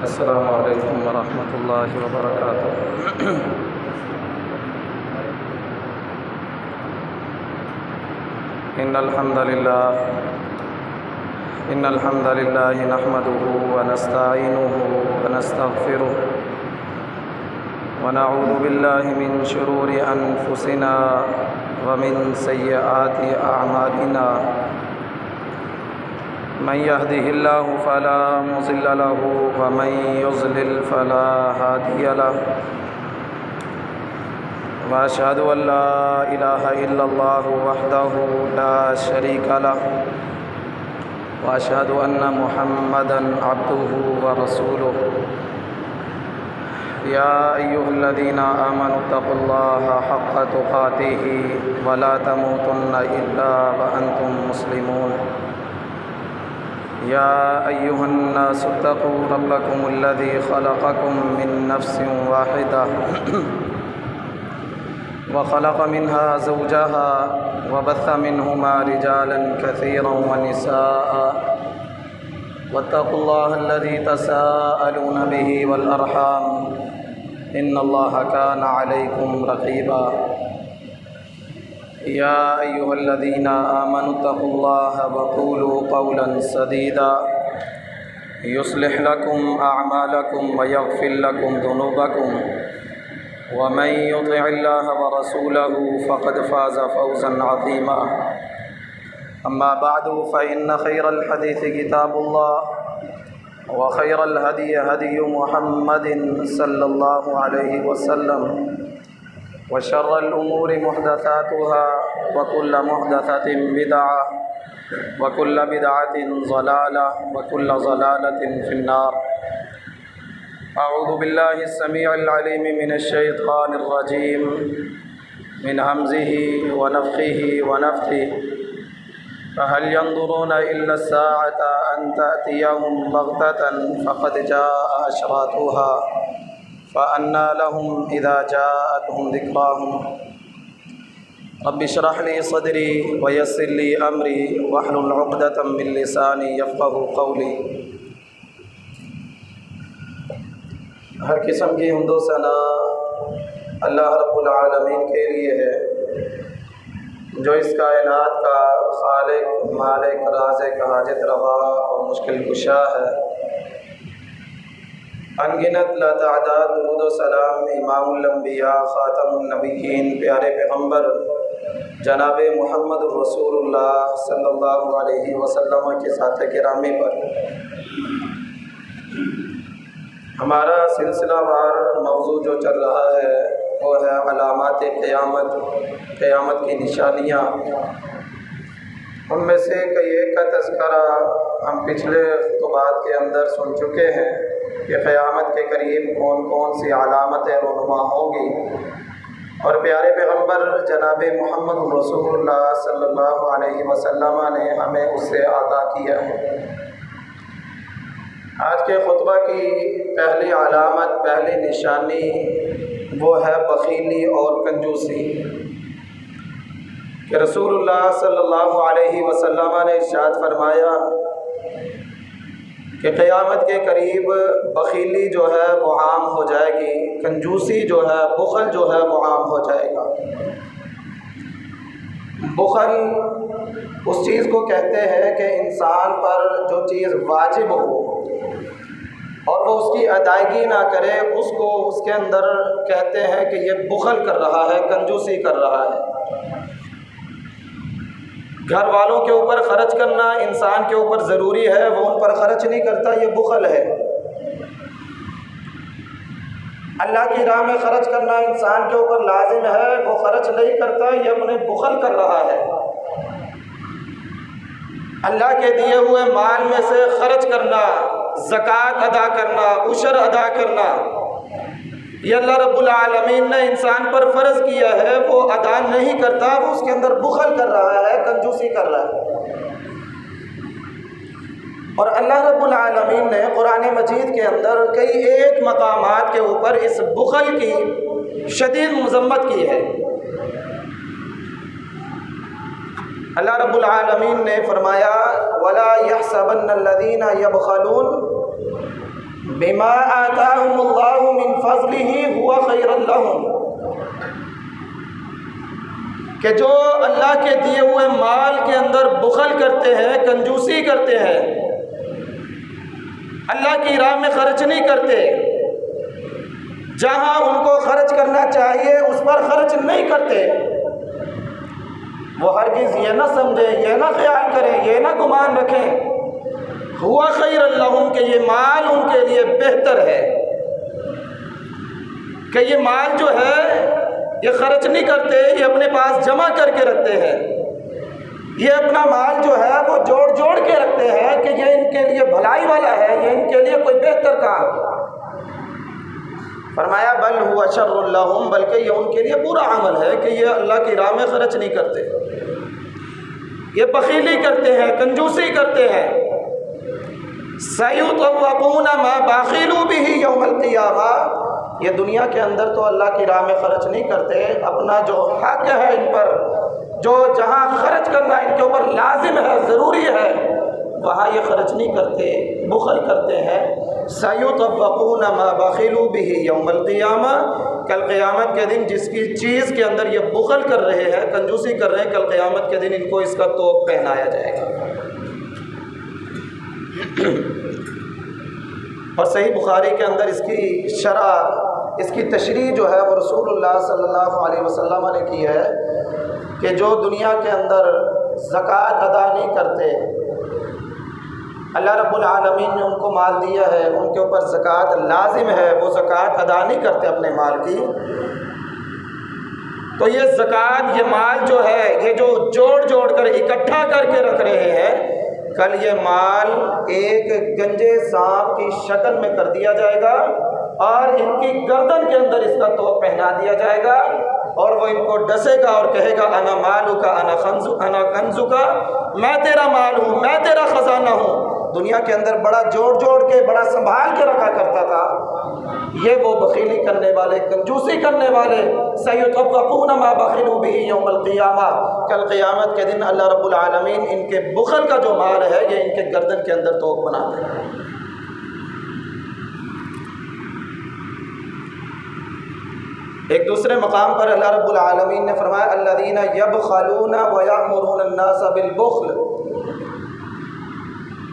السلام علیکم ورحمۃ اللہ وبرکاتہ۔ ان الحمد للہ نحمده ونستعینه ونستغفره ونعوذ باللہ من شرور انفسنا ومن سیئات اعمالنا، من يهده الله فلا مضل له ومن يضلل فلا هادي له، وأشهد أن لا إله إلا الله وحده لا شريك له، وأشهد أن محمدًا عبده ورسوله۔ يا أيها الذين آمنوا اتقوا الله حق تقاته ولا تموتن إلا وأنتم مسلمون۔ يا أيها الناس اتقوا ربكم الذي خلقكم من نفس واحدة وخلق منها زوجها وبث منهما رجالا كثيرا ونساء، واتقوا الله الذي تساءلون به والأرحام إن الله كان عليكم رقيبا۔ يا أيها الذين آمنوا اتقوا الله وقولوا قولا سديدا يصلح لكم أعمالكم ويغفر لكم ذنوبكم، ومن يطع الله ورسوله فقد فاز فوزا عظيما۔ أما بعد فإن خير الحديث كتاب الله، وخير الهدي هدي محمد صلى الله عليه وسلم، وشر الأمور محدثاتها، وكل محدثة بدعة، وكل بدعة ضلالة، وكل ضلالة في النار۔ أعوذ بالله السميع العليم من الشيطان الرجيم، من همزه ونفخه ونفثه، فهل ينظرون إلا الساعة أن تأتيهم بغتة فقد جاء أشراطها فأنى لهم إذا جاءتهم ذكراهم۔ رب اشرح لي صدري ويسر لي أمري واحلل عقدة من لساني يفقهوا قولي۔ ہر قسم کی حمد و ثنا اللہ رب العالمین کے لیے ہے، جو اس کائنات کا خالق، مالک، رازق، حاجت روا اور مشکل کشا ہے۔ انگنت لاتعداد درود و سلام امام الانبیاء، خاتم النبیین، پیارے پیغمبر جناب محمد رسول اللہ صلی اللہ علیہ وسلم کے ساتھ گرامی پر۔ ہمارا سلسلہ وار موضوع جو چل رہا ہے وہ ہے علامات قیامت، قیامت کی نشانیاں۔ ان میں سے کئی ایک کا تذکرہ ہم پچھلے خطبات کے اندر سن چکے ہیں کہ قیامت کے قریب کون کون سی علامتیں رونما ہوں گی، اور پیارے پیغمبر جناب محمد رسول اللہ صلی اللہ علیہ وسلم نے ہمیں اس سے آگاہ کیا ہے۔ آج کے خطبہ کی پہلی علامت، پہلی نشانی وہ ہے بخیلی اور کنجوسی، کہ رسول اللہ صلی اللہ علیہ وسلم نے ارشاد فرمایا کہ قیامت کے قریب بخیلی جو ہے وہ عام ہو جائے گی، کنجوسی جو ہے، بخل جو ہے وہ عام ہو جائے گا۔ بخل اس چیز کو کہتے ہیں کہ انسان پر جو چیز واجب ہو اور وہ اس کی ادائیگی نہ کرے، اس کو اس کے اندر کہتے ہیں کہ یہ بخل کر رہا ہے، کنجوسی کر رہا ہے۔ گھر والوں کے اوپر خرچ کرنا انسان کے اوپر ضروری ہے، وہ ان پر خرچ نہیں کرتا، یہ بخل ہے۔ اللہ کی راہ میں خرچ کرنا انسان کے اوپر لازم ہے، وہ خرچ نہیں کرتا، یہ اپنے بخل کر رہا ہے۔ اللہ کے دیے ہوئے مال میں سے خرچ کرنا، زکوٰۃ ادا کرنا، عشر ادا کرنا، یہ اللہ رب العالمین نے انسان پر فرض کیا ہے، وہ ادا نہیں کرتا، وہ اس کے اندر بخل کر رہا ہے، کنجوسی کر رہا ہے۔ اور اللہ رب العالمین نے قرآن مجید کے اندر کئی ایک مقامات کے اوپر اس بخل کی شدید مذمت کی ہے۔ اللہ رب العالمین نے فرمایا وَلَا يَحْسَبَنَّ الَّذِينَ يَبْخَلُونَ بما آتاهم اللہ من فضلہ هو خیر لہم، کہ جو اللہ کے دیے ہوئے مال کے اندر بخل کرتے ہیں، کنجوسی کرتے ہیں، اللہ کی راہ میں خرچ نہیں کرتے، جہاں ان کو خرچ کرنا چاہیے اس پر خرچ نہیں کرتے، وہ ہرگز یہ نہ سمجھیں، یہ نہ خیال کریں، یہ نہ گمان رکھیں ہوا خیر لہم کہ یہ مال ان کے لیے بہتر ہے، کہ یہ مال جو ہے یہ خرچ نہیں کرتے، یہ اپنے پاس جمع کر کے رکھتے ہیں، یہ اپنا مال جو ہے وہ جوڑ جوڑ کے رکھتے ہیں کہ یہ ان کے لیے بھلائی والا ہے، یہ ان کے لیے کوئی بہتر کام۔ فرمایا بل ہوا شر لہم، بلکہ یہ ان کے لیے برا عمل ہے کہ یہ اللہ کی راہ میں خرچ نہیں کرتے، یہ بخیلی کرتے ہیں، کنجوسی کرتے ہیں۔ سَيُطَوَّقُونَ مَا بَخِلُوا بِهِ يَوْمَ الْقِيَامَةِ، یہ دنیا کے اندر تو اللہ کی راہ میں خرچ نہیں کرتے، اپنا جو حق ہے ان پر، جو جہاں خرچ کرنا ان کے اوپر لازم ہے، ضروری ہے، وہاں یہ خرچ نہیں کرتے، بخل کرتے ہیں۔ سَيُطَوَّقُونَ مَا بَخِلُوا بِهِ يَوْمَ الْقِيَامَةِ، کل قیامت کے دن جس کی چیز کے اندر یہ بخل کر رہے ہیں، کنجوسی کر رہے ہیں، کل قیامت کے دن ان کو اس کا توق پہنایا جائے گا۔ اور صحیح بخاری کے اندر اس کی شرح، اس کی تشریح جو ہے وہ رسول اللہ صلی اللہ علیہ وسلم نے کی ہے کہ جو دنیا کے اندر زکوٰۃ ادا نہیں کرتے، اللہ رب العالمین نے ان کو مال دیا ہے، ان کے اوپر زکوٰۃ لازم ہے، وہ زکوٰۃ ادا نہیں کرتے اپنے مال کی، تو یہ زکوٰۃ، یہ مال جو ہے، یہ جو جوڑ جوڑ کر اکٹھا کر کے رکھ رہے ہیں، کل یہ مال ایک گنجے سانپ کی شکل میں کر دیا جائے گا اور ان کی گردن کے اندر اس کا توق پہنا دیا جائے گا، اور وہ ان کو ڈسے گا اور کہے گا انا مالک انا کنزک، میں تیرا مال ہوں، میں تیرا خزانہ ہوں۔ دنیا کے اندر بڑا جوڑ جوڑ کے، بڑا سنبھال کے رکھا کرتا تھا، یہ وہ بخیلی کرنے والے، کنجوسی کرنے والے، سَيُطَوَّقُونَ مَا بَخِلُوا بِهِ يَوْمَ الْقِيَامَةِ، کل قیامت کے دن اللہ رب العالمین ان کے بخل کا جو مال ہے یہ ان کے گردن کے اندر توق بنا دے گا۔ ایک دوسرے مقام پر اللہ رب العالمین نے فرمایا الذین یبخلون ویأمرون الناس بالبخل،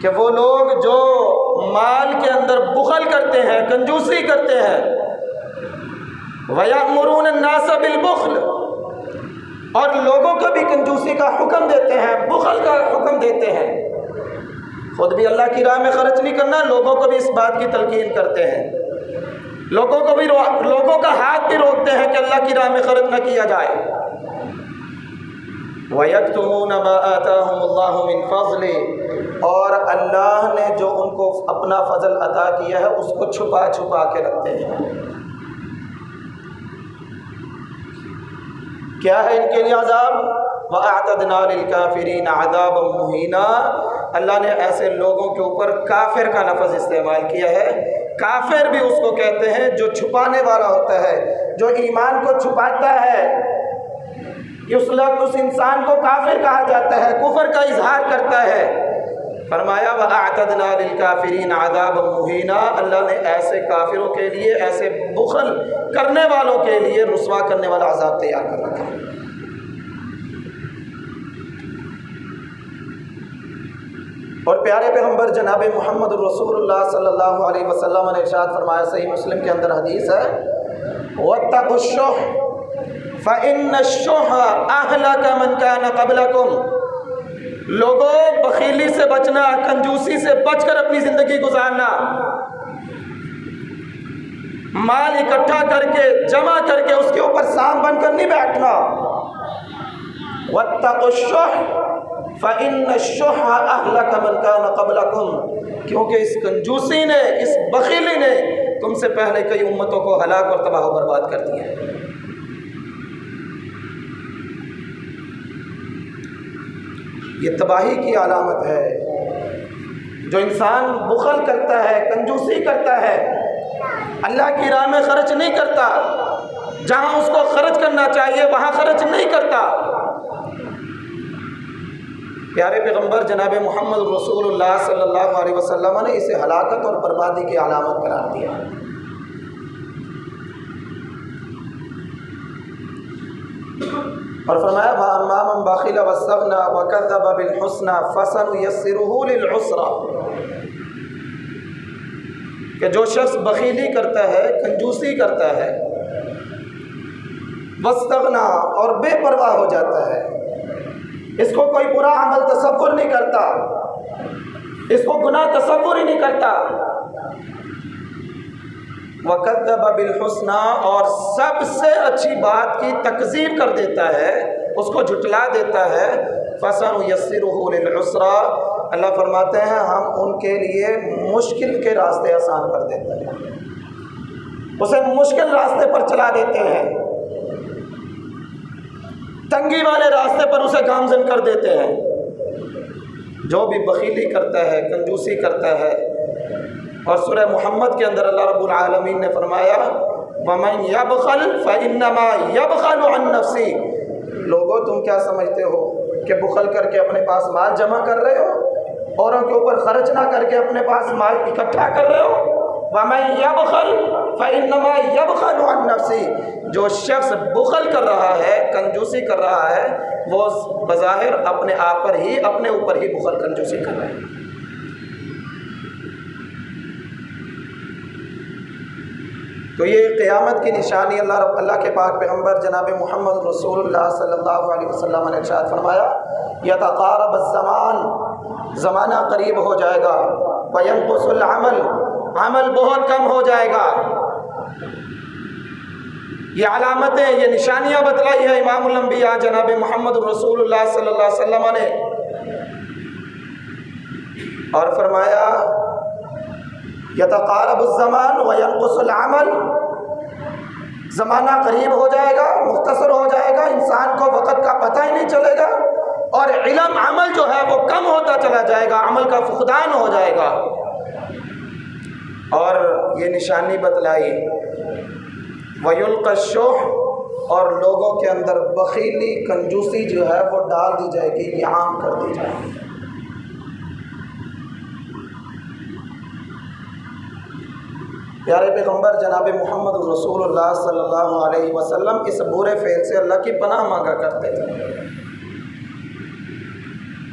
کہ وہ لوگ جو مال کے اندر بخل کرتے ہیں، کنجوسی کرتے ہیں، وَيَأْمُرُونَ النَّاسَ بِالْبُخْلِ، اور لوگوں کو بھی کنجوسی کا حکم دیتے ہیں، بخل کا حکم دیتے ہیں، خود بھی اللہ کی راہ میں خرچ نہیں کرنا، لوگوں کو بھی اس بات کی تلقین کرتے ہیں، لوگوں کو بھی لوگوں کا ہاتھ بھی روکتے ہیں کہ اللہ کی راہ میں خرچ نہ کیا جائے۔ وَيَكْتُمُونَ مَا آتَاهُمُ اللَّهُ مِنْ فَضْلِهِ، اور اللہ نے جو ان کو اپنا فضل عطا کیا ہے اس کو چھپا چھپا کے رکھتے ہیں۔ کیا ہے ان کے لیے عذاب؟ وَأَعْتَدْنَا لِلْكَافِرِينَ عَذَابًا مُهِينًا، اللہ نے ایسے لوگوں کے اوپر کافر کا لفظ استعمال کیا ہے۔ کافر بھی اس کو کہتے ہیں جو چھپانے والا ہوتا ہے، جو ایمان کو چھپاتا ہے، اس انسان کو کافر کہا جاتا ہے، کفر کا اظہار کرتا ہے۔ فرمایا وَأَعْتَدْنَا لِلْكَافِرِينَ عَذَابًا مُهِينًا، اللہ نے ایسے کافروں کے لیے، ایسے بخل کرنے والوں کے لیے رسوا کرنے والا عذاب تیار کر رکھا ہے۔ اور پیارے پیغمبر جناب محمد رسول اللہ صلی اللہ علیہ وسلم نے ارشاد فرمایا، صحیح مسلم کے اندر حدیث ہے، وَاتَّقُوا الشُّحَّ فَإِنَّ الشُّحَّ أَهْلَكَ مَنْ كَانَ قَبْلَكُمْ، لوگوں بخیلی سے بچنا، کنجوسی سے بچ کر اپنی زندگی گزارنا، مال اکٹھا کر کے، جمع کر کے اس کے اوپر سام بن کر نہیں بیٹھنا۔ وَاتَّقُوا الشُّحَّ فَإِنَّ الشُّحَّ أَهْلَكَ مَنْ كَانَ قَبْلَكُمْ، کیونکہ اس کنجوسی نے، اس بخیلی نے تم سے پہلے کئی امتوں کو ہلاک اور تباہ و برباد کر دیا۔ یہ تباہی کی علامت ہے۔ جو انسان بخل کرتا ہے، کنجوسی کرتا ہے، اللہ کی راہ میں خرچ نہیں کرتا، جہاں اس کو خرچ کرنا چاہیے وہاں خرچ نہیں کرتا، پیارے پیغمبر جناب محمد رسول اللہ صلی اللہ علیہ وسلم نے اسے ہلاکت اور بربادی کی علامت قرار دیا۔ اور فرمایا وَأَمَّا مَنْ بَخِلَ وَاسْتَغْنَى وَكَذَّبَ بِالْحُسْنَى فَسَنُيَسِّرُهُ لِلْعُسْرَى، کہ جو شخص بخیلی کرتا ہے، کنجوسی کرتا ہے، واستغنا اور بے پرواہ ہو جاتا ہے، اس کو کوئی برا عمل تصور نہیں کرتا، اس کو گناہ تصور ہی نہیں کرتا، وَكَذَّبَ بِالْحُسْنَى اور سب سے اچھی بات کی تکذیب کر دیتا ہے، اس کو جھٹلا دیتا ہے، فَسَنُيَسِّرُهُ لِلْعُسْرَى، اللہ فرماتے ہیں ہم ان کے لیے مشکل کے راستے آسان کر دیتے ہیں، اسے مشکل راستے پر چلا دیتے ہیں، تنگی والے راستے پر اسے گامزن کر دیتے ہیں۔ جو بھی بخیلی کرتا ہے، کنجوسی کرتا ہے، اور سورہ محمد کے اندر اللہ رب العالمین نے فرمایا وَمَنْ يَبْخَلْ فَإِنَّمَا يَبْخَلُ عَنْ نَفْسِهِ، لوگوں تم کیا سمجھتے ہو کہ بخل کر کے اپنے پاس مال جمع کر رہے ہو، اوروں کے اوپر خرچ نہ کر کے اپنے پاس مال اکٹھا کر رہے ہو؟ وَمَنْ يَبْخَلْ فَإِنَّمَا يَبْخَلُ عَنْ نَفْسِهِ، جو شخص بخل کر رہا ہے، کنجوسی کر رہا ہے، وہ بظاہر اپنے آپ پر ہی، اپنے اوپر ہی بخل کنجوسی کر رہا ہے۔ تو یہ قیامت کی نشانی اللہ کے پاک پیغمبر جناب محمد رسول اللہ صلی اللہ علیہ وسلم نے ارشاد فرمایا یتقارب الزمان، زمانہ قریب ہو جائے گا، وینقص العمل، عمل بہت کم ہو جائے گا۔ یہ علامتیں، یہ نشانیاں بتلائی ہے امام الانبیاء جناب محمد رسول اللہ صلی اللہ علیہ وسلم نے، اور فرمایا یتقارب الزمان وینقص العمل، زمانہ قریب ہو جائے گا، مختصر ہو جائے گا، انسان کو وقت کا پتہ ہی نہیں چلے گا، اور علم عمل جو ہے وہ کم ہوتا چلا جائے گا، عمل کا فقدان ہو جائے گا۔ اور یہ نشانی بتلائی وَيُلْقَى الشُّحُّ، اور لوگوں کے اندر بخیلی کنجوسی جو ہے وہ ڈال دی جائے گی، یہ عام کر دی جائے گی۔ پیارے پیغمبر جناب محمد رسول اللہ صلی اللہ علیہ وسلم اس برے فعل سے اللہ کی پناہ مانگا کرتے تھے۔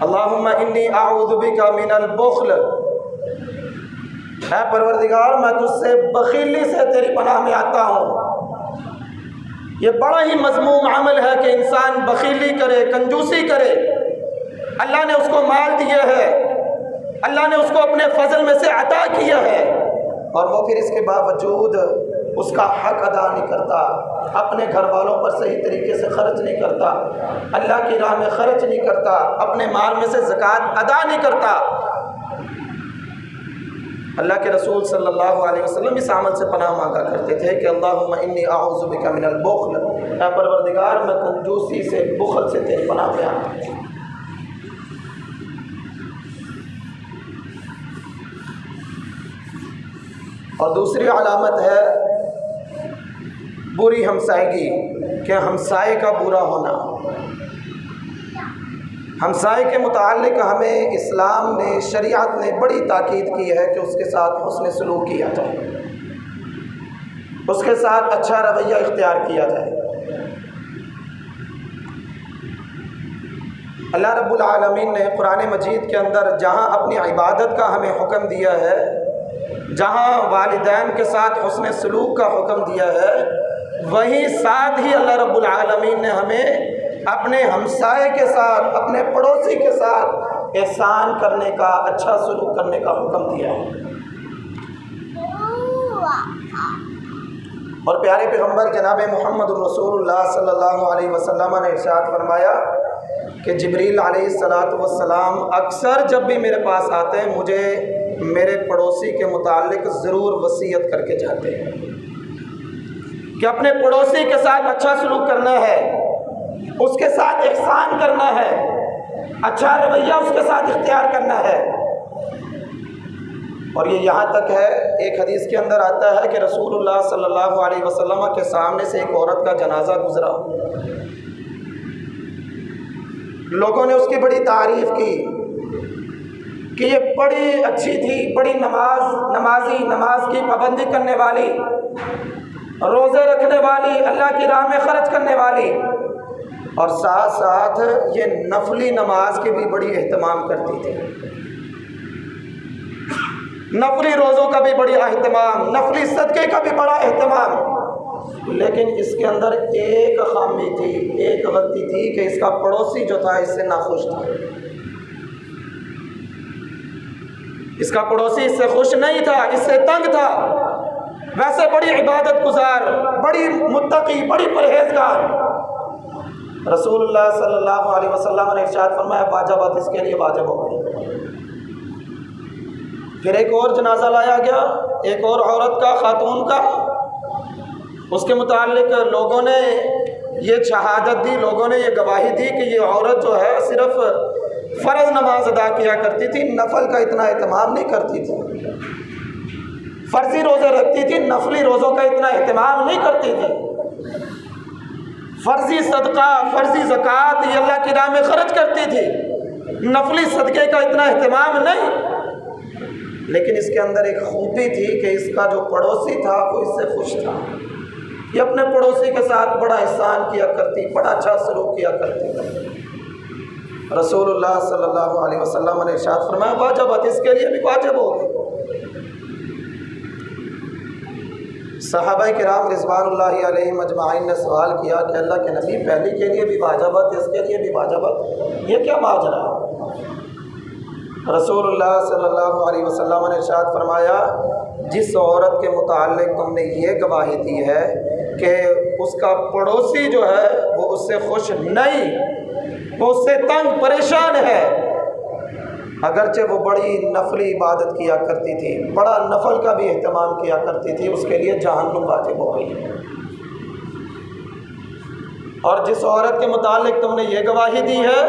اللہم انی اعوذ بک من البخل، اے پروردگار میں تجھ سے بخیلی سے تیری پناہ میں آتا ہوں۔ یہ بڑا ہی مذموم عمل ہے کہ انسان بخیلی کرے، کنجوسی کرے۔ اللہ نے اس کو مال دیا ہے، اللہ نے اس کو اپنے فضل میں سے عطا کیا ہے، اور وہ پھر اس کے باوجود اس کا حق ادا نہیں کرتا، اپنے گھر والوں پر صحیح طریقے سے خرچ نہیں کرتا، اللہ کی راہ میں خرچ نہیں کرتا، اپنے مال میں سے زکوٰۃ ادا نہیں کرتا۔ اللہ کے رسول صلی اللہ علیہ وسلم اس عمل سے پناہ مانگا کرتے تھے کہ اللہم انی اعوذ بک من البخل، اے پروردگار میں کنجوسی سے، بخل سے تیری پناہ میں آتا ہوں۔ اور دوسری علامت ہے بری ہمسائیگی، کہ ہمسائے کا برا ہونا۔ ہمسائے کے متعلق ہمیں اسلام نے، شریعت نے بڑی تاکید کی ہے کہ اس کے ساتھ حسن سلوک کیا جائے، اس کے ساتھ اچھا رویہ اختیار کیا جائے۔ اللہ رب العالمین نے قرآن مجید کے اندر جہاں اپنی عبادت کا ہمیں حکم دیا ہے، جہاں والدین کے ساتھ حسن سلوک کا حکم دیا ہے، وہیں ساتھ ہی اللہ رب العالمین نے ہمیں اپنے ہمسائے کے ساتھ، اپنے پڑوسی کے ساتھ احسان کرنے کا، اچھا سلوک کرنے کا حکم دیا ہے۔ اور پیارے پیغمبر جناب محمد رسول اللہ صلی اللہ علیہ وسلم نے ارشاد فرمایا کہ جبریل علیہ السلام اکثر جب بھی میرے پاس آتے ہیں مجھے میرے پڑوسی کے متعلق ضرور وصیت کر کے جاتے ہیں کہ اپنے پڑوسی کے ساتھ اچھا سلوک کرنا ہے، اس کے ساتھ احسان کرنا ہے، اچھا رویہ اس کے ساتھ اختیار کرنا ہے۔ اور یہ یہاں تک ہے، ایک حدیث کے اندر آتا ہے کہ رسول اللہ صلی اللہ علیہ وسلم کے سامنے سے ایک عورت کا جنازہ گزرا، لوگوں نے اس کی بڑی تعریف کی کہ یہ بڑی اچھی تھی، بڑی نمازی، نماز کی پابندی کرنے والی، روزے رکھنے والی، اللہ کی راہ میں خرچ کرنے والی، اور ساتھ ساتھ یہ نفلی نماز کی بھی بڑی اہتمام کرتی تھی، نفلی روزوں کا بھی بڑی اہتمام، نفلی صدقے کا بھی بڑا اہتمام۔ لیکن اس کے اندر ایک خامی تھی، ایک غلطی تھی کہ اس کا پڑوسی جو تھا اس سے ناخوش تھا، اس کا پڑوسی اس سے خوش نہیں تھا، اس سے تنگ تھا۔ ویسے بڑی عبادت گزار، بڑی متقی، بڑی پرہیزگار، رسول اللہ صلی اللہ علیہ وسلم نے ارشاد فرمایا واجبات اس کے لیے واجب ہو گئی۔ پھر ایک اور جنازہ لایا گیا، ایک اور عورت کا، خاتون کا، اس کے متعلق لوگوں نے یہ شہادت دی، لوگوں نے یہ گواہی دی کہ یہ عورت جو ہے صرف فرض نماز ادا کیا کرتی تھی، نفل کا اتنا اہتمام نہیں کرتی تھی، فرضی روزے رکھتی تھی، نفلی روزوں کا اتنا اہتمام نہیں کرتی تھی، فرضی صدقہ، فرضی زکوٰۃ یہ اللہ کی راہ میں خرچ کرتی تھی، نفلی صدقے کا اتنا اہتمام نہیں۔ لیکن اس کے اندر ایک خوبی تھی کہ اس کا جو پڑوسی تھا وہ اس سے خوش تھا، یہ اپنے پڑوسی کے ساتھ بڑا احسان کیا کرتی، بڑا اچھا سلوک کیا کرتی۔ رسول اللہ صلی اللہ علیہ وسلم نے ارشاد فرمایا واجبات اس کے لیے بھی واجب ہو گئی۔ صحابہ کرام رضوان اللہ علیہم اجمعین نے سوال کیا کہ اللہ کے نبی پہلی کے لیے بھی واجبات اس کے لیے بھی واجبات، یہ کیا ماجرا ہے؟ رسول اللہ صلی اللہ علیہ وسلم نے ارشاد فرمایا جس عورت کے متعلق تم نے یہ گواہی دی ہے کہ اس کا پڑوسی جو ہے وہ اس سے خوش نہیں، وہ اس سے تنگ پریشان ہے، اگرچہ وہ بڑی نفلی عبادت کیا کرتی تھی، بڑا نفل کا بھی اہتمام کیا کرتی تھی، اس کے لیے جہنم واجب ہو گئی۔ اور جس عورت کے متعلق تم نے یہ گواہی دی ہے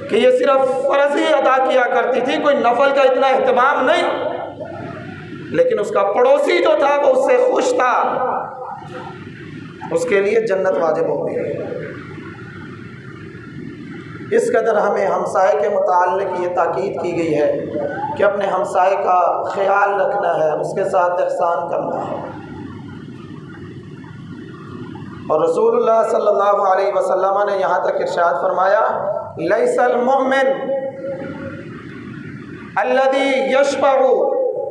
کہ یہ صرف فرض ہی ادا کیا کرتی تھی، کوئی نفل کا اتنا اہتمام نہیں، لیکن اس کا پڑوسی جو تھا وہ اس سے خوش تھا، اس کے لیے جنت واجب ہو گئی۔ اس قدر ہمیں ہمسائے کے متعلق یہ تاکید کی گئی ہے کہ اپنے ہمسائے کا خیال رکھنا ہے، اس کے ساتھ احسان کرنا ہے۔ اور رسول اللہ صلی اللہ علیہ وسلم نے یہاں تک ارشاد فرمایا لیس المؤمن الذي يشبع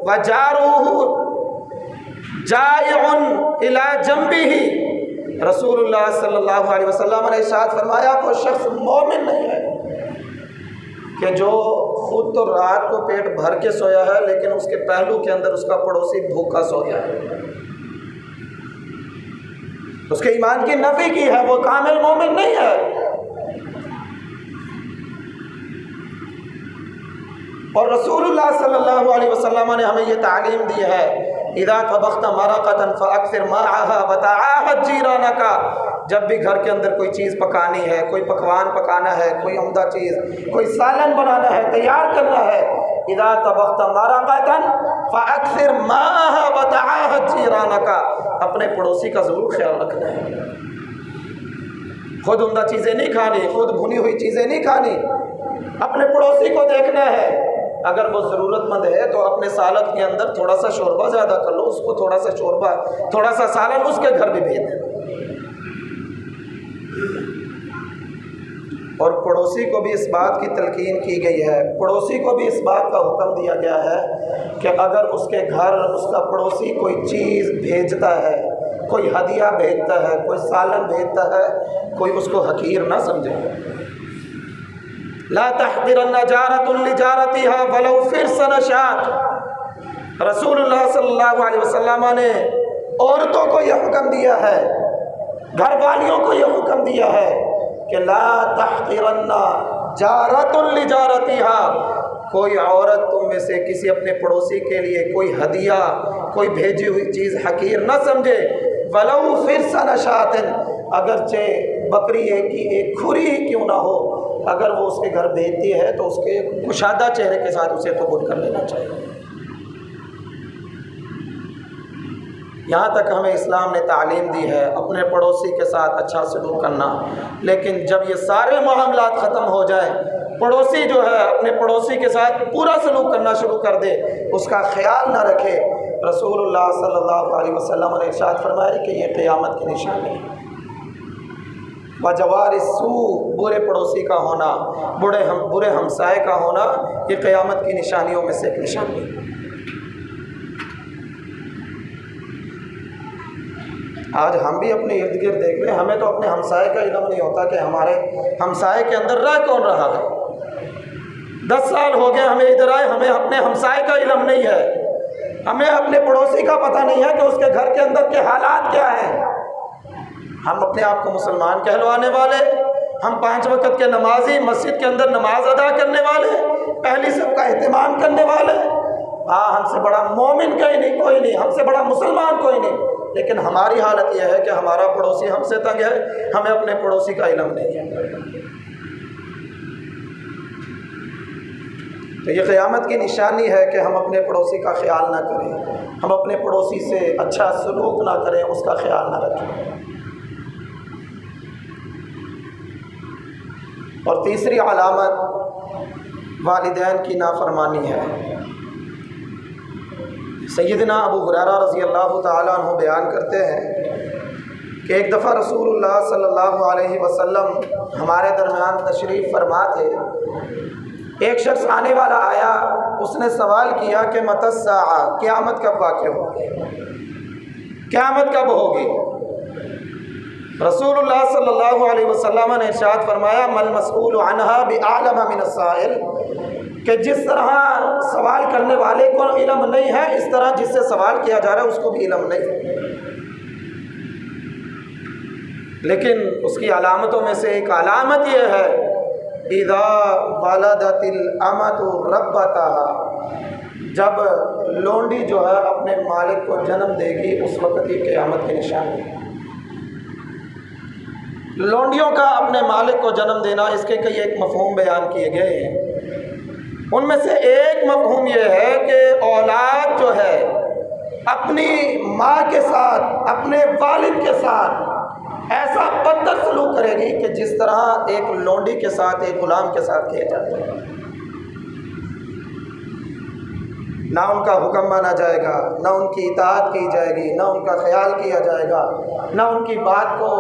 وجاره جائع الى جنبه، رسول اللہ صلی اللہ علیہ وسلم نے ارشاد فرمایا وہ شخص مومن نہیں ہے کہ جو خود تو رات کو پیٹ بھر کے سویا ہے لیکن اس کے پہلو کے اندر اس کا پڑوسی بھوکا سویا ہے، اس کے ایمان کی نفی کی ہے، وہ کامل مومن نہیں ہے۔ اور رسول اللہ صلی اللہ علیہ وسلم نے ہمیں یہ تعلیم دی ہے اذا طبخت مرقۃ فاکثر ماءها وتعاهد جیرانک، جب بھی گھر کے اندر کوئی چیز پکانی ہے، کوئی پکوان پکانا ہے، کوئی عمدہ چیز، کوئی سالن بنانا ہے، تیار کرنا ہے، اذا طبخت مرقۃ فاکثر ماءها وتعاهد جیرانک، اپنے پڑوسی کا ضرور خیال رکھنا ہے، خود عمدہ چیزیں نہیں کھانی، خود بھنی ہوئی چیزیں نہیں کھانی، اپنے پڑوسی کو دیکھنا ہے، اگر وہ ضرورت مند ہے تو اپنے سالن کے اندر تھوڑا سا شوربہ زیادہ کر لو، اس کو تھوڑا سا شوربہ، تھوڑا سا سالن اس کے گھر بھی بھیج دینا۔ اور پڑوسی کو بھی اس بات کی تلقین کی گئی ہے، پڑوسی کو بھی اس بات کا حکم دیا گیا ہے کہ اگر اس کے گھر اس کا پڑوسی کوئی چیز بھیجتا ہے، کوئی ہدیہ بھیجتا ہے، کوئی سالن بھیجتا ہے، کوئی اس کو حقیر نہ سمجھے۔ لا تحقرن جارۃ لجارتها ولو فرس نشاط، رسول اللہ صلی اللہ علیہ وسلم نے عورتوں کو یہ حکم دیا ہے، گھر والیوں کو یہ حکم دیا ہے کہ لا تحقرن جارۃ لجارتها، کوئی عورت تم میں سے کسی اپنے پڑوسی کے لیے کوئی ہدیہ، کوئی بھیجی ہوئی چیز حقیر نہ سمجھے، ولو فرس نشاط، اگرچہ بکری کی ایک کھری ہی کیوں نہ ہو، اگر وہ اس کے گھر بھیجتی ہے تو اس کے کشادہ چہرے کے ساتھ اسے قبول کر لینا چاہیے۔ یہاں تک ہمیں اسلام نے تعلیم دی ہے اپنے پڑوسی کے ساتھ اچھا سلوک کرنا، لیکن جب یہ سارے معاملات ختم ہو جائیں، پڑوسی جو ہے اپنے پڑوسی کے ساتھ پورا سلوک کرنا شروع کر دے، اس کا خیال نہ رکھے، رسول اللہ صلی اللہ علیہ وسلم نے ارشاد فرمایا کہ یہ قیامت کی نشانی ہے۔ وجوار السوء، برے پڑوسی کا ہونا، برے ہمسائے کا ہونا، یہ قیامت کی نشانیوں میں سے ایک نشانی ہے۔ آج ہم بھی اپنے ارد گرد دیکھ لیں، ہمیں تو اپنے ہمسائے کا علم نہیں ہوتا کہ ہمارے ہمسائے کے اندر رہ کون رہا ہے۔ 10 سال ہو گئے ہمیں ادھر آئے، ہمیں اپنے ہمسائے کا علم نہیں ہے، ہمیں اپنے پڑوسی کا پتہ نہیں ہے کہ اس کے گھر کے اندر کے حالات کیا ہیں۔ ہم اپنے آپ کو مسلمان کہلوانے والے، ہم 5 وقت کے نمازی، مسجد کے اندر نماز ادا کرنے والے، پہلی صف کا اہتمام کرنے والے، ہم سے بڑا مومن کوئی نہیں، ہم سے بڑا مسلمان کوئی نہیں، لیکن ہماری حالت یہ ہے کہ ہمارا پڑوسی ہم سے تنگ ہے، ہمیں اپنے پڑوسی کا علم نہیں ہے۔ تو یہ قیامت کی نشانی ہے کہ ہم اپنے پڑوسی کا خیال نہ کریں، ہم اپنے پڑوسی سے اچھا سلوک نہ کریں، اس کا خیال نہ رکھیں۔ اور تیسری علامت والدین کی نافرمانی ہے۔ سیدنا ابو ہریرہ رضی اللہ تعالیٰ عنہ بیان کرتے ہیں کہ ایک دفعہ رسول اللہ صلی اللہ علیہ وسلم ہمارے درمیان تشریف فرما تھے۔ ایک شخص آنے والا آیا، اس نے سوال کیا کہ متی الساعہ، قیامت کب واقع ہوگی، قیامت کب ہوگی؟ رسول اللہ صلی اللہ علیہ وسلم نے ارشاد فرمایا مل مسئول عنہا بعالم من السائل، کہ جس طرح سوال کرنے والے کو علم نہیں ہے، اس طرح جس سے سوال کیا جا رہا ہے اس کو بھی علم نہیں۔ لیکن اس کی علامتوں میں سے ایک علامت یہ ہے اذا ولدت الامۃ ربتها، جب لونڈی جو ہے اپنے مالک کو جنم دے گی، اس وقت یہ قیامت کی نشانی ہے۔ لونڈیوں کا اپنے مالک کو جنم دینا، اس کے کئی ایک مفہوم بیان کیے گئے ہیں۔ ان میں سے ایک مفہوم یہ ہے کہ اولاد جو ہے اپنی ماں کے ساتھ، اپنے والد کے ساتھ ایسا بدتر سلوک کرے گی کہ جس طرح ایک لونڈی کے ساتھ، ایک غلام کے ساتھ کیا جاتا ہے۔ نہ ان کا حکم مانا جائے گا، نہ ان کی اطاعت کی جائے گی، نہ ان کا خیال کیا جائے گا، نہ ان کی بات کو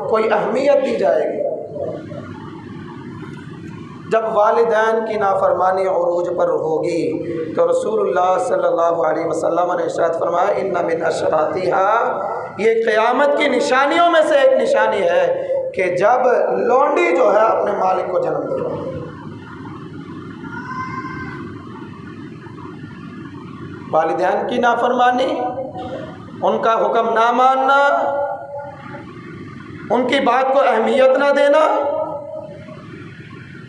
کوئی اہمیت دی جائے گی۔ جب والدین کی نافرمانی عروج پر ہوگی تو رسول اللہ صلی اللہ علیہ وسلم نے ارشاد فرمایا ان من اشراطها، یہ قیامت کی نشانیوں میں سے ایک نشانی ہے کہ جب لونڈی جو ہے اپنے مالک کو جنم دے گی۔ والدین کی نافرمانی، ان کا حکم نہ ماننا، ان کی بات کو اہمیت نہ دینا،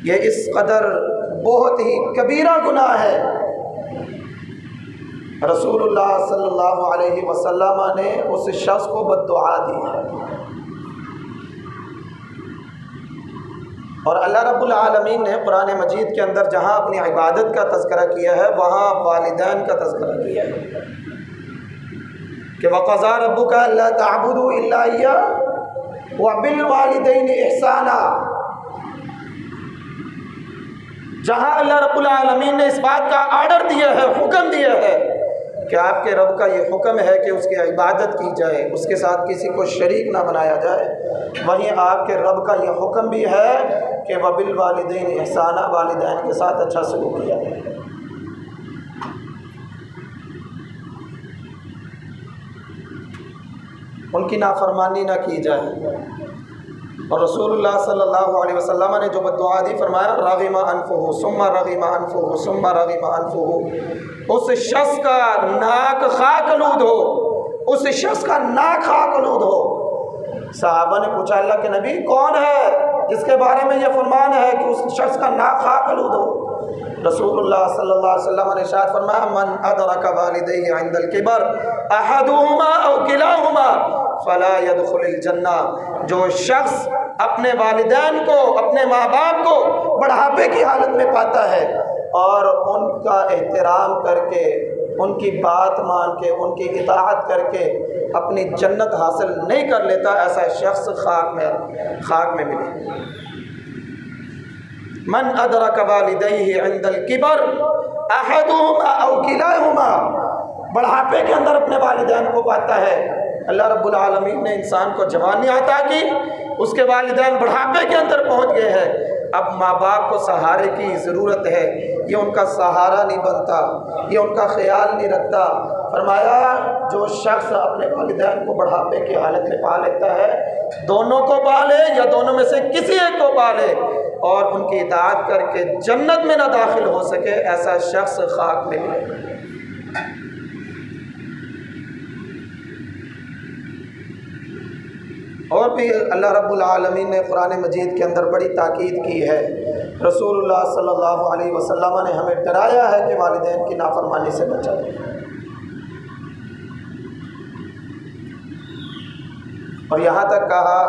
یہ اس قدر بہت ہی کبیرہ گناہ ہے۔ رسول اللہ صلی اللہ علیہ وسلم نے اس شخص کو بد دعا دی ہے، اور اللہ رب العالمین نے قرآن مجید کے اندر جہاں اپنی عبادت کا تذکرہ کیا ہے، وہاں والدین کا تذکرہ کیا ہے کہ وَقَضَىٰ رَبُّكَ أَلَّا تَعْبُدُوا إِلَّا إِيَّاهُ وَبِالْوَالِدَيْنِ إِحْسَانًا، جہاں اللہ رب العالمین نے اس بات کا آرڈر دیا ہے، حکم دیا ہے کہ آپ کے رب کا یہ حکم ہے کہ اس کی عبادت کی جائے، اس کے ساتھ کسی کو شریک نہ بنایا جائے، وہیں آپ کے رب کا یہ حکم بھی ہے کہ وَبِالْوَالِدَيْنِ إِحْسَانًا، والدین کے ساتھ اچھا سلوک کیا جائے۔ ان کی نافرمانی نہ کی جائے۔ اور رسول اللہ صلی اللہ علیہ وسلم نے جو بد دعا دی، فرمایا رغم انفہ ثم رغم انفہ ثم رغم انفہ، اس شخص کا ناک خاک آلود ہو، اس شخص کا ناک خاک آلود ہو۔ صحابہ نے پوچھا اللہ کے نبی کون ہے جس کے بارے میں یہ فرمان ہے کہ اس شخص کا ناک خاک آلود ہو؟ رسول اللہ صلی اللہ علیہ وسلم نے ارشاد فرمایا من ادرک والدیہ عند الکبر احدہما او کلاہما فلا يدخل الجنہ، جو شخص اپنے والدین کو، اپنے ماں باپ کو بڑھاپے کی حالت میں پاتا ہے اور ان کا احترام کر کے ان کی بات مان کے ان کی اطاعت کر کے اپنی جنت حاصل نہیں کر لیتا، ایسا شخص خاک میں ملے۔ من ادرک والدیہ عند الکبر احدہما او کلاہما، بڑھاپے کے اندر اپنے والدین کو پاتا ہے۔ اللہ رب العالمین نے انسان کو جوانی عطا کی، اس کے والدین بڑھاپے کے اندر پہنچ گئے ہیں، اب ماں باپ کو سہارے کی ضرورت ہے، یہ ان کا سہارا نہیں بنتا، یہ ان کا خیال نہیں رکھتا۔ فرمایا جو شخص اپنے والدین کو بڑھاپے کی حالت میں پا لیتا ہے، دونوں کو پالے یا دونوں میں سے کسی ایک کو پالے اور ان کی اطاعت کر کے جنت میں نہ داخل ہو سکے، ایسا شخص خاک میں ملے۔ اور بھی اللہ رب العالمین نے قرآن مجید کے اندر بڑی تاکید کی ہے۔ رسول اللہ صلی اللہ علیہ وسلم نے ہمیں ڈرایا ہے کہ والدین کی نافرمانی سے بچا جائے، اور یہاں تک کہا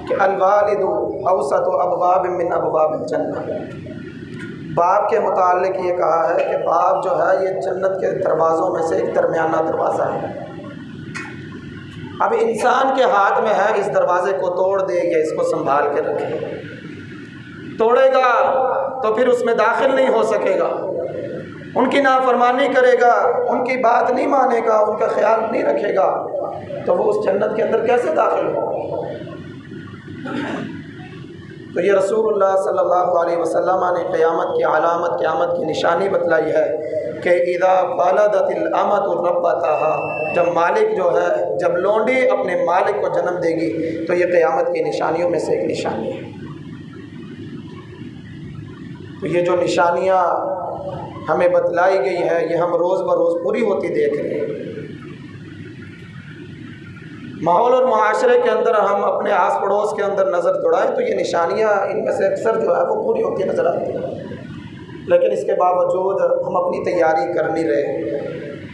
کہ الوالد اوسط ابواب من ابواب الجنہ، باپ کے متعلق یہ کہا ہے کہ باپ جو ہے یہ جنت کے دروازوں میں سے ایک درمیانہ دروازہ ہے۔ اب انسان کے ہاتھ میں ہے اس دروازے کو توڑ دے یا اس کو سنبھال کے رکھے۔ توڑے گا تو پھر اس میں داخل نہیں ہو سکے گا، ان کی نافرمانی کرے گا، ان کی بات نہیں مانے گا، ان کا خیال نہیں رکھے گا، تو وہ اس جنت کے اندر کیسے داخل ہو؟ تو یہ رسول اللہ صلی اللہ علیہ وسلم نے قیامت کی علامت، قیامت کی نشانی بتلائی ہے کہ اذا ولدت الامۃ ربتها، جب مالک جو ہے، جب لونڈی اپنے مالک کو جنم دے گی تو یہ قیامت کی نشانیوں میں سے ایک نشانی ہے۔ تو یہ جو نشانیاں ہمیں بتلائی گئی ہے یہ ہم روز بروز پوری ہوتی دیکھ رہے ہیں۔ ماحول اور معاشرے کے اندر ہم اپنے آس پڑوس کے اندر نظر دوڑائیں تو یہ نشانیاں ان میں سے اکثر جو ہے وہ پوری ہوتی نظر آتی ہیں، لیکن اس کے باوجود ہم اپنی تیاری کر نہیں رہے،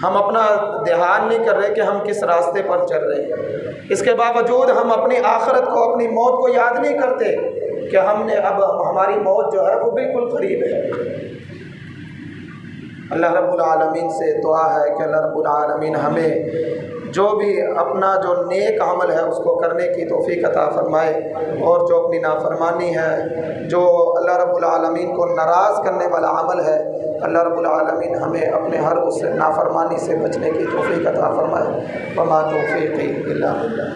ہم اپنا دھیان نہیں کر رہے کہ ہم کس راستے پر چل رہے ہیں۔ اس کے باوجود ہم اپنی آخرت کو، اپنی موت کو یاد نہیں کرتے کہ ہم نے اب ہماری موت جو ہے وہ بالکل قریب ہے۔ اللہ رب العالمین سے دعا ہے کہ اللہ رب العالمین ہمیں جو بھی اپنا جو نیک عمل ہے اس کو کرنے کی توفیق عطا فرمائے، اور جو اپنی نافرمانی ہے، جو اللہ رب العالمین کو ناراض کرنے والا عمل ہے، اللہ رب العالمین ہمیں اپنے ہر اس نافرمانی سے بچنے کی توفیق عطا فرمائے۔ وما توفیقی الا باللہ۔